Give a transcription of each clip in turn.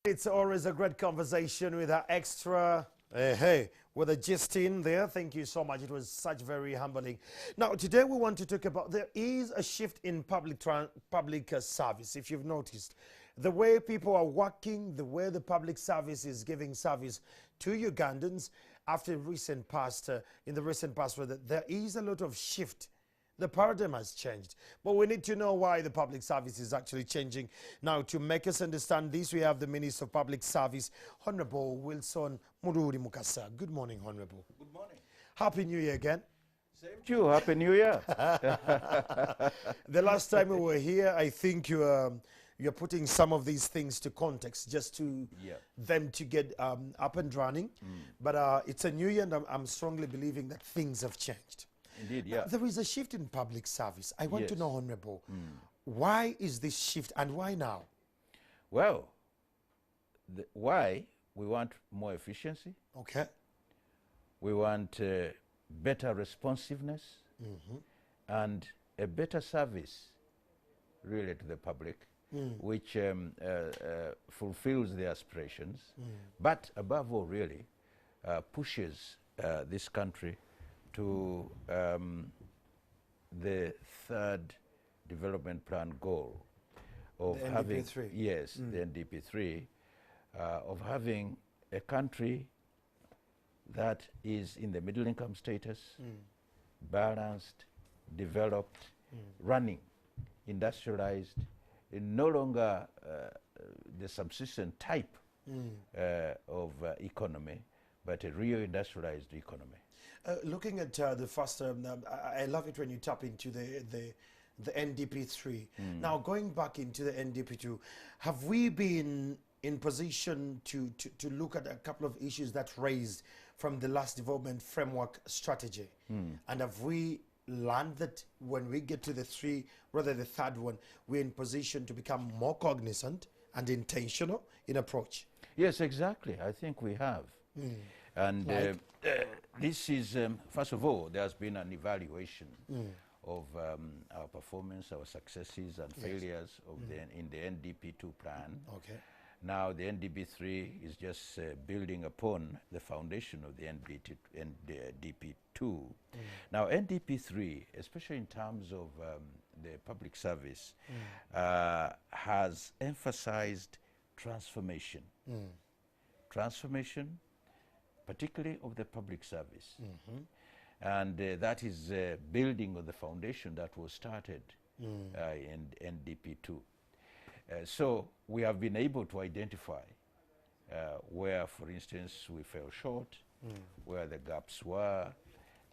It's always a great conversation with our extra, with a gist in there. Thank you so much. It was such very humbling. Now, today we want to talk about there is a shift in public service. If you've noticed, the way people are working, the way the public service is giving service to Ugandans after recent past, in the recent past, there is a lot of shift. The paradigm has changed, but we need to know why the public service is actually changing. Now, to make us understand this, we have the Minister of Public Service, Honorable Wilson Muruuli Mukasa. Good morning, Honorable. Good morning. Happy New Year again. Same to you. Happy New Year. The last time we were here, I think you're putting some of these things to context just to them to get up and running. But it's a new year, and I'm strongly believing that things have changed. Indeed, yeah. There is a shift in public service. I want to know, Honorable, why is this shift and why now? Well, why? We want more efficiency. Okay. We want better responsiveness and a better service, really, to the public, which fulfills their aspirations, but above all, really, pushes this country to the third development plan goal of the having, NDP3. yes, the NDP3, of having a country that is in the middle income status, balanced, developed, running, industrialized, no longer the subsistence type of economy, but a real industrialized economy. Looking at the first, I love it when you tap into the NDP3. Now, going back into the NDP2, have we been in position to look at a couple of issues that raised from the last development framework strategy? And have we learned that when we get to the third one, we're in position to become more cognizant and intentional in approach? Yes, exactly. I think we have. And this is, first of all, there has been an evaluation of our performance, our successes and failures of in the NDP2 plan. Okay. Now the NDP3 is just building upon the foundation of the NDP2. Now NDP3, especially in terms of the public service, has emphasized transformation. Transformation, particularly of the public service. And that is building on the foundation that was started in NDP2. So we have been able to identify where, for instance, we fell short, where the gaps were,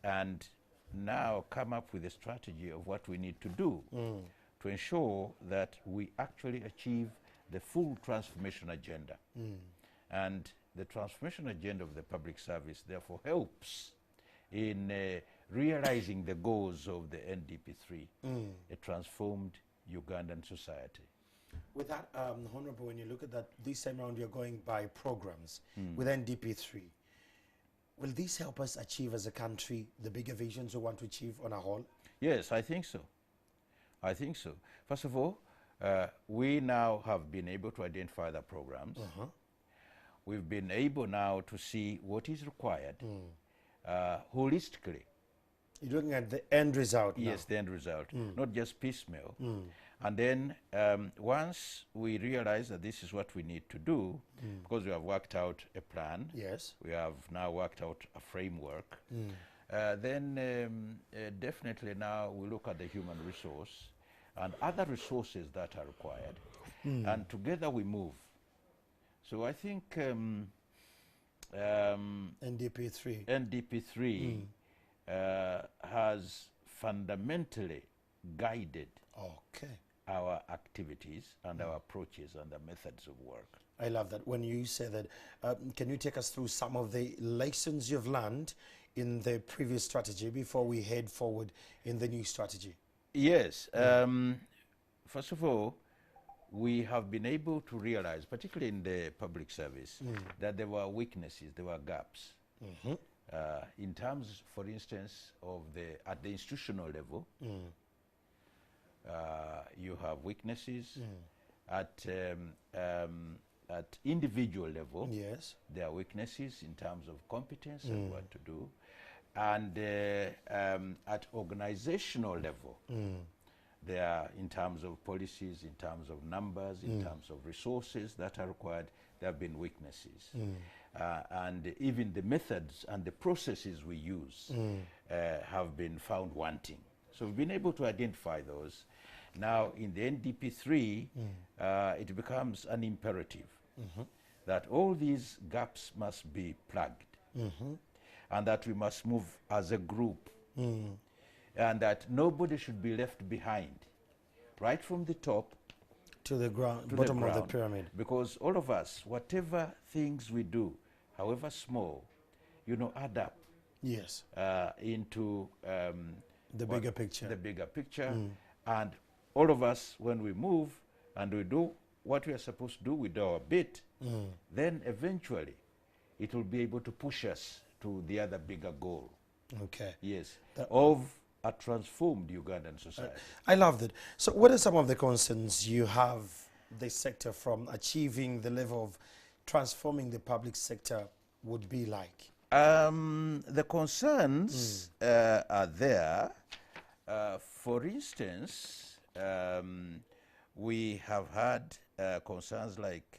and now come up with a strategy of what we need to do to ensure that we actually achieve the full transformation agenda. And the transformation agenda of the public service therefore helps in realizing the goals of the NDP3, a transformed Ugandan society. With that, Honorable, when you look at that, this time around you're going by programs with NDP3. Will this help us achieve as a country the bigger visions we want to achieve on a whole? Yes, I think so. I think so. First of all, we now have been able to identify the programs. We've been able now to see what is required holistically. You're looking at the end result now. Yes, the end result, not just piecemeal. And then once we realize that this is what we need to do, because we have worked out a plan, we have now worked out a framework, then definitely now we look at the human resource and other resources that are required, and together we move. So I think NDP3 has fundamentally guided our activities and our approaches and the methods of work. I love that. When you say that, can you take us through some of the lessons you've learned in the previous strategy before we head forward in the new strategy? Yes. First of all, we have been able to realize, particularly in the public service, that there were weaknesses, there were gaps. In terms, for instance, of at the institutional level, you have weaknesses at at individual level, Yes. there are weaknesses in terms of competence and what to do. And at organizational level, there are, in terms of policies, in terms of numbers, in terms of resources that are required, there have been weaknesses. And even the methods and the processes we use have been found wanting. So we've been able to identify those. Now, in the NDP3, it becomes an imperative that all these gaps must be plugged, and that we must move as a group, and that nobody should be left behind, right from the top To the ground, to bottom the of the ground. pyramid. Because all of us, whatever things we do, however small, add up Yes. into The bigger picture. the bigger picture. And all of us, when we move and we do what we are supposed to do, we do our bit, then eventually it will be able to push us to the other bigger goal. Okay. Yes, of a transformed Ugandan society. I love that. So what are some of the concerns you have the sector from achieving the level of transforming the public sector would be like? The concerns are there. For instance, we have had concerns like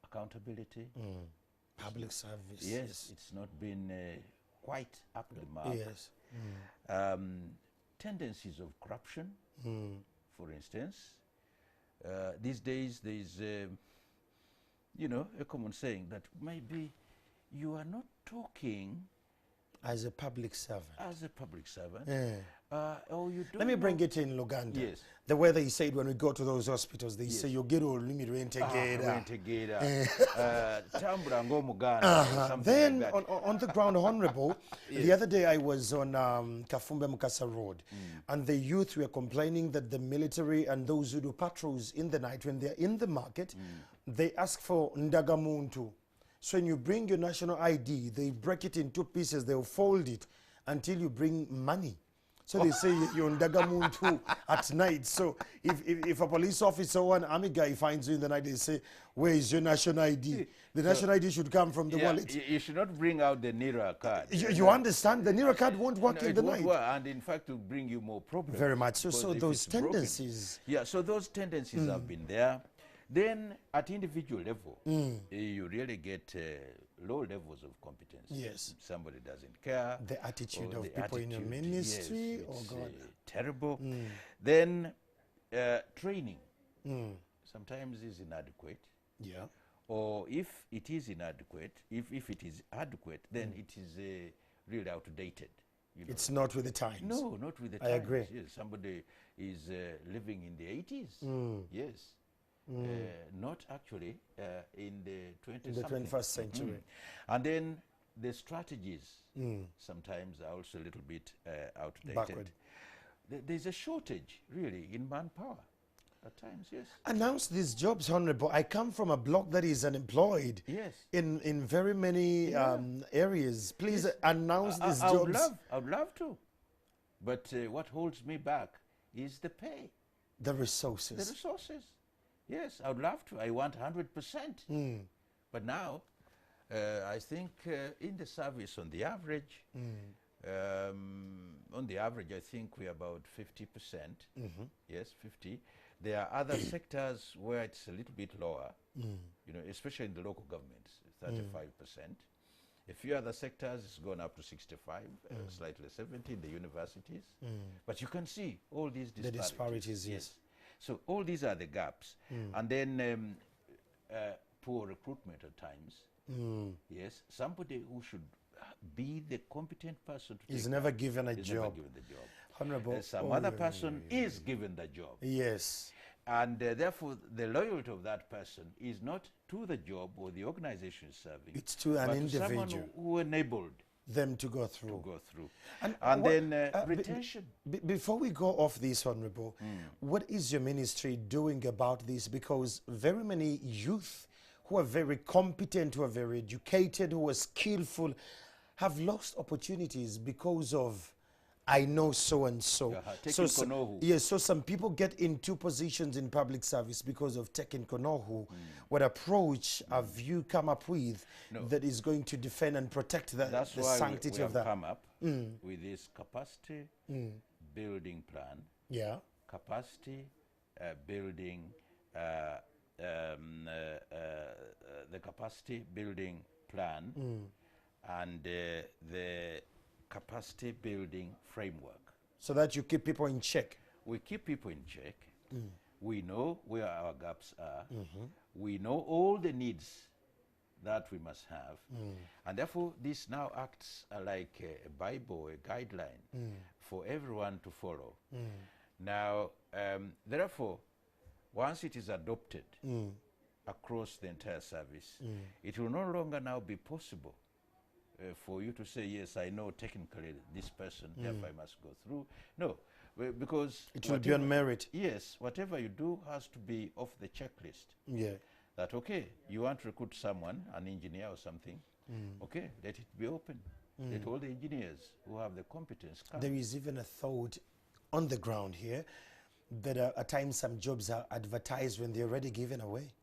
accountability. Public service. Yes, it's not been quite up to the mark. Yes. Tendencies of corruption, for instance. These days, there is, a common saying that maybe you are not talking As a public servant. as a public servant, Yeah. or you don't Let me bring know- it in Luganda. Yes. The way they say it when we go to those hospitals, they Yes. say you get all limit reintegrate. Tambula ng'Omuganda, something Then like that. on the ground, Honorable, the other day I was on Kafumbe Mukasa Road, and the youth were complaining that the military and those who do patrols in the night, when they're in the market, they ask for ndagamuntu. So when you bring your national ID, they break it in two pieces, they'll fold it until you bring money. So they say you're ndagamuntu at night. So if a police officer or an army guy finds you in the night, they say, where is your national ID? The national ID should come from the wallet. You should not bring out the NIRA card. You understand? The NIRA card won't work No, in it the won't night. work, and in fact, will bring you more problems. Very much so. because So if those it's broken- tendencies. Yeah, so those tendencies have been there. Then at individual level, you really get low levels of competence. Yes. Somebody doesn't care. The attitude or of the people in your attitude, ministry, yes, oh it's, God. terrible. Then training sometimes is inadequate. Yeah. Or if it is inadequate, if it is adequate, then it is really outdated. It's not with the times. No, not with the I times. agree. Yes, somebody is living in the 80s. Yes. Not actually in the 20th In the 21st century. And then the strategies sometimes are also a little bit outdated. Backward. There's a shortage, really, in manpower at times, yes. Announce these jobs, Honorable. I come from a block that is unemployed Yes. in very many areas. Please announce these I jobs. would love to. But what holds me back is the pay, The the resources. resources. Yes, I would love to. I want 100%. But now, I think in the service, on the average, I think we're about 50%. Yes, 50. There are other sectors where it's a little bit lower, especially in the local governments, 35%. A few other sectors, it's gone up to 65, slightly 70 in the universities. But you can see all these disparities. The disparities, yes. So all these are the gaps. And then poor recruitment at times. Yes, somebody who should be the competent person to Is take never that given a is never job. given the job. Honorable. Some other person is given the job. Yes. And therefore, the loyalty of that person is not to the job or the organization serving. It's to an but to someone individual. who enabled Them to go through. to go through. And And what- then retention. Before we go off this, Honorable, what is your ministry doing about this? Because very many youth who are very competent, who are very educated, who are skillful, have lost opportunities because of I know so and so. Taking Konohu. Yes, so some people get into positions in public service because of taking Konohu. What approach have you come up with that is going to defend and protect the sanctity we of that? come up with this capacity building plan. Yeah. Capacity building, the capacity building plan and the capacity building framework. So that you keep people in check. We keep people in check. We know where our gaps are. We know all the needs that we must have. And therefore, this now acts like a Bible, a guideline for everyone to follow. Now, therefore, once it is adopted across the entire service, it will no longer now be possible for you to say, yes, I know technically this person, therefore I must go through. No, because it will be on merit. Yes, whatever you do has to be off the checklist. Yeah. That, okay, you want to recruit someone, an engineer or something, okay, let it be open. Let all the engineers who have the competence come. There is even a thought on the ground here that at times some jobs are advertised when they're already given away.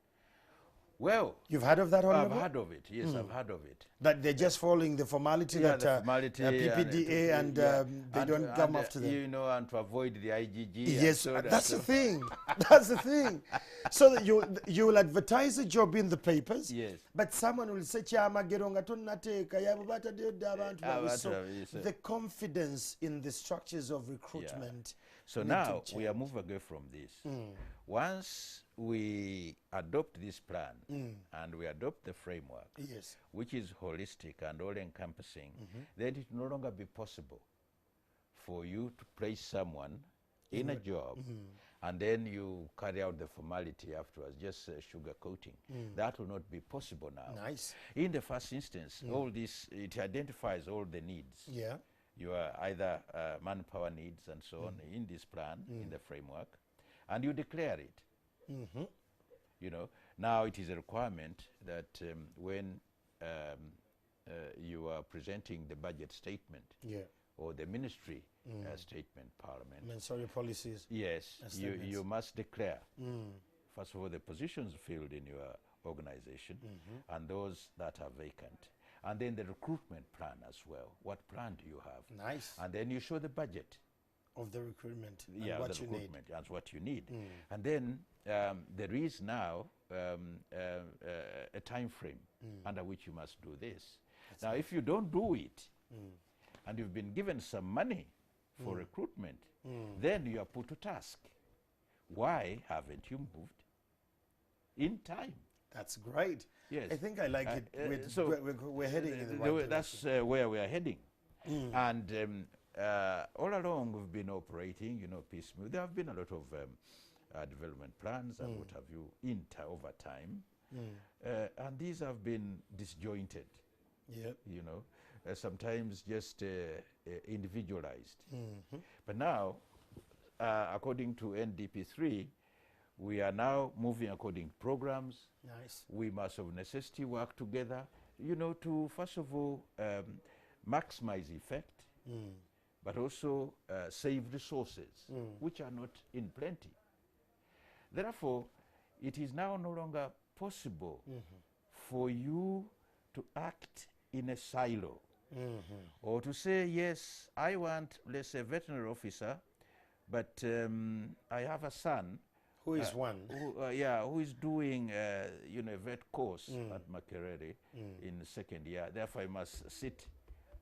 Well, you've heard of that, I've heard of it. Yes, I've heard of it. That they're just following the formality that PPDA and they don't come after them. You know, and to avoid the IGG. Yes, that's the thing. That's the thing. So that you will advertise a job in the papers. Yes. But someone will say, so the confidence in the structures of recruitment. So now we are moving away from this. Once we adopt this plan and we adopt the framework, which is holistic and all-encompassing, then it will no longer be possible for you to place someone in a job and then you carry out the formality afterwards, just sugar coating. That will not be possible now. Nice. In the first instance, all this, it identifies all the needs. Yeah. You are either manpower needs and so on in this plan, in the framework, and you declare it. You know, now it is a requirement that when you are presenting the budget statement or the ministry statement, parliament. Sorry, policies. Yes, you must declare, first of all, the positions filled in your organization and those that are vacant. And then the recruitment plan as well. What plan do you have? Nice. And then you show the budget of the recruitment and what you need. And what you need. And then there is now a time frame under which you must do this. Now, if you don't do it, and you've been given some money for recruitment, then you are put to task. Why haven't you moved in time? That's great. Yes. I think I like it. So we're heading in the right direction. That's where we are heading. And all along we've been operating, you know, piecemeal. There have been a lot of development plans and what have you over time. And these have been disjointed, you know, sometimes just individualized. But now, according to NDP3, we are now moving according to programs. Nice. We must of necessity work together, you know, to first of all maximize effect, but also save resources, which are not in plenty. Therefore, it is now no longer possible for you to act in a silo or to say, yes, I want, let's say, a veterinary officer, but I have a son who is who is doing you know, a vet course at Makerere in the second year. Therefore, I must sit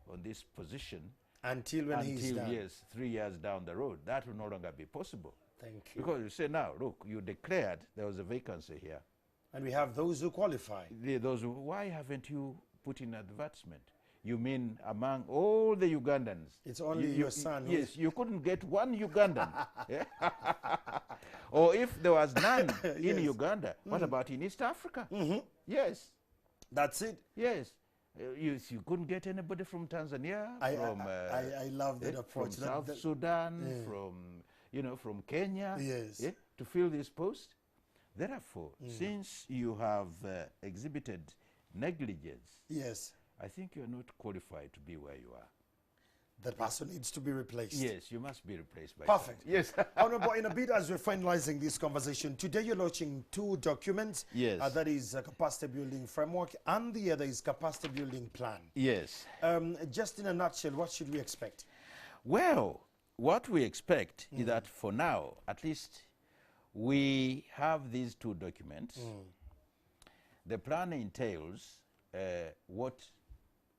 on this position until he's done. Yes, 3 years down the road. That will no longer be possible. Thank you. Because you say now, look, you declared there was a vacancy here, and we have those who qualify. Why haven't you put in advertisement? You mean among all the Ugandans? It's only your son. Yes, you couldn't get one Ugandan. Or if there was none in Uganda, what about in East Africa? Yes. That's it. Yes. You couldn't get anybody from Tanzania, I love that approach. From South Sudan, from Kenya, to fill this post. Therefore, since you have exhibited negligence, yes, I think you're not qualified to be where you are. That person needs to be replaced. Yes, you must be replaced by Perfect. someone. Yes. Honorable, in a bit as we're finalizing this conversation, today you're launching 2 documents. Yes. That is a capacity building framework and the other is capacity building plan. Yes. Just in a nutshell, what should we expect? Well, what we expect is that for now, at least, we have these 2 documents. The plan entails what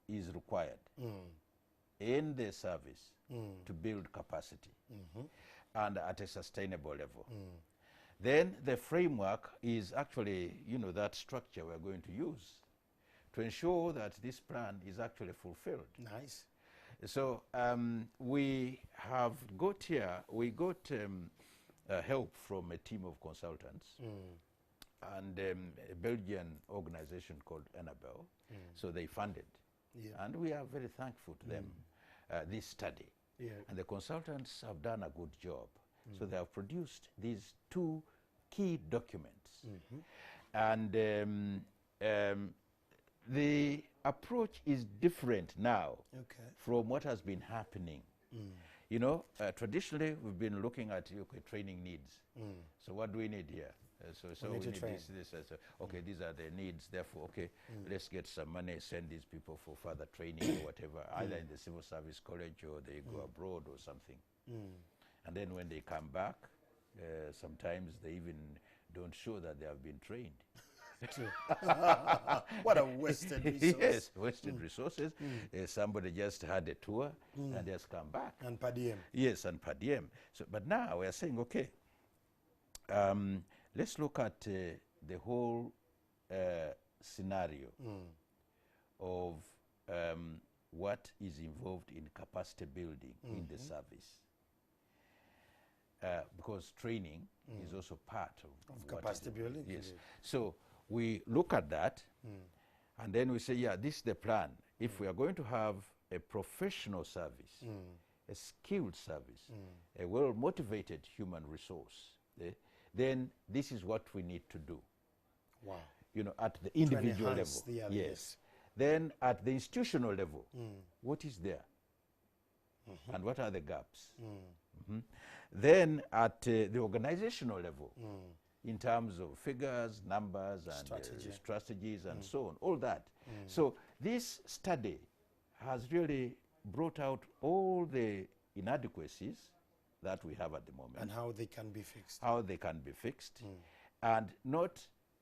is required in the service to build capacity and at a sustainable level. Then the framework is actually, that structure we're going to use to ensure that this plan is actually fulfilled. Nice. So we have got here, we got help from a team of consultants and a Belgian organization called Annabelle. So they funded. Yeah. And we are very thankful to them, this study. Yeah. And the consultants have done a good job. So they have produced these 2 key documents. And the approach is different now from what has been happening. Traditionally, we've been looking at training needs. So what do we need here? So we need this. Okay, these are the needs. Therefore, let's get some money, send these people for further training or whatever, either in the civil service college or they go abroad or something. And then when they come back, sometimes they even don't show that they have been trained. What a wasted resource. Yes, wasted resources. Somebody just had a tour and just come back. And per diem. Yes, and per diem. So, but now we are saying, okay, let's look at the whole scenario of what is involved in capacity building in the service. Because training is also part of capacity building. Yes. So we look at that and then we say, yeah, this is the plan. If we are going to have a professional service, a skilled service, a well-motivated human resource, then this is what we need to do. Wow. At the individual level. Yes. Then at the institutional level, what is there? And what are the gaps? Then at the organizational level, in terms of figures, numbers, and strategies, and so on, all that. So this study has really brought out all the inadequacies that we have at the moment. And how they can be fixed. How they can be fixed. And not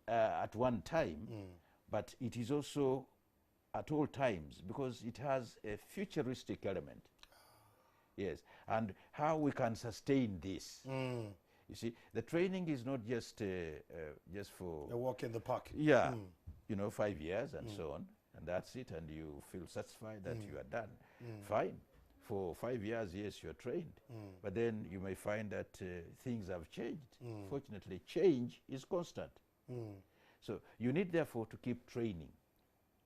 at one time, but it is also at all times, because it has a futuristic element. Yes, and how we can sustain this. You see, the training is not just for a walk in the park. Yeah, 5 years and so on, and that's it, and you feel satisfied that you are done. Fine, for 5 years, yes, you're trained, but then you may find that things have changed. Fortunately, change is constant. So you need, therefore, to keep training.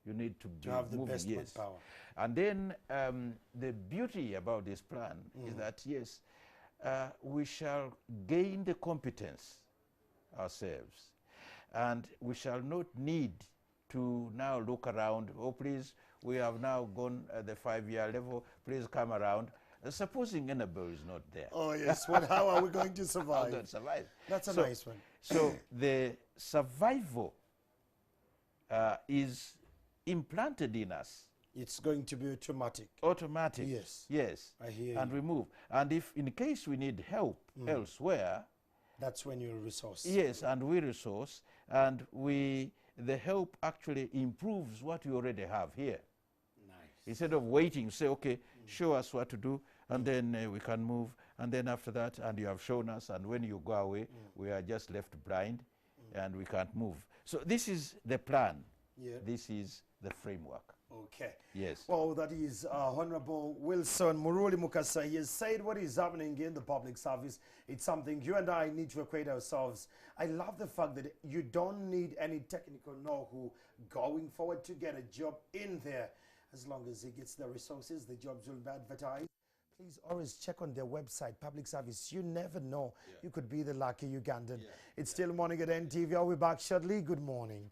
You need to have the moving, best manpower. And then the beauty about this plan is that, yes, we shall gain the competence ourselves. And we shall not need to now look around, oh, please, we have now gone at the 5-year level, please come around. Supposing Annabelle is not there. Oh, yes. How are we going to survive? How are we going to survive? That's a nice one. So the survival is implanted in us. It's going to be automatic. Automatic. Yes. Yes. I hear and you. remove. And if in case we need help elsewhere, that's when you resource. Yes, and we resource, and the help actually improves what we already have here. Nice. Instead of waiting, say, okay, show us what to do, and then we can move, and then after that, and you have shown us, and when you go away, we are just left blind, and we can't move. So this is the plan. Yeah. This is the framework. Okay. Yes. Well, that is Honorable Wilson Muruuli Mukasa. He has said what is happening in the public service. It's something you and I need to equate ourselves. I love the fact that you don't need any technical know-how going forward to get a job in there. As long as he gets the resources, the jobs will be advertised. Please always check on their website, public service. You never know. You could be the lucky Ugandan. It's still morning at NTV. I'll be back shortly. Good morning.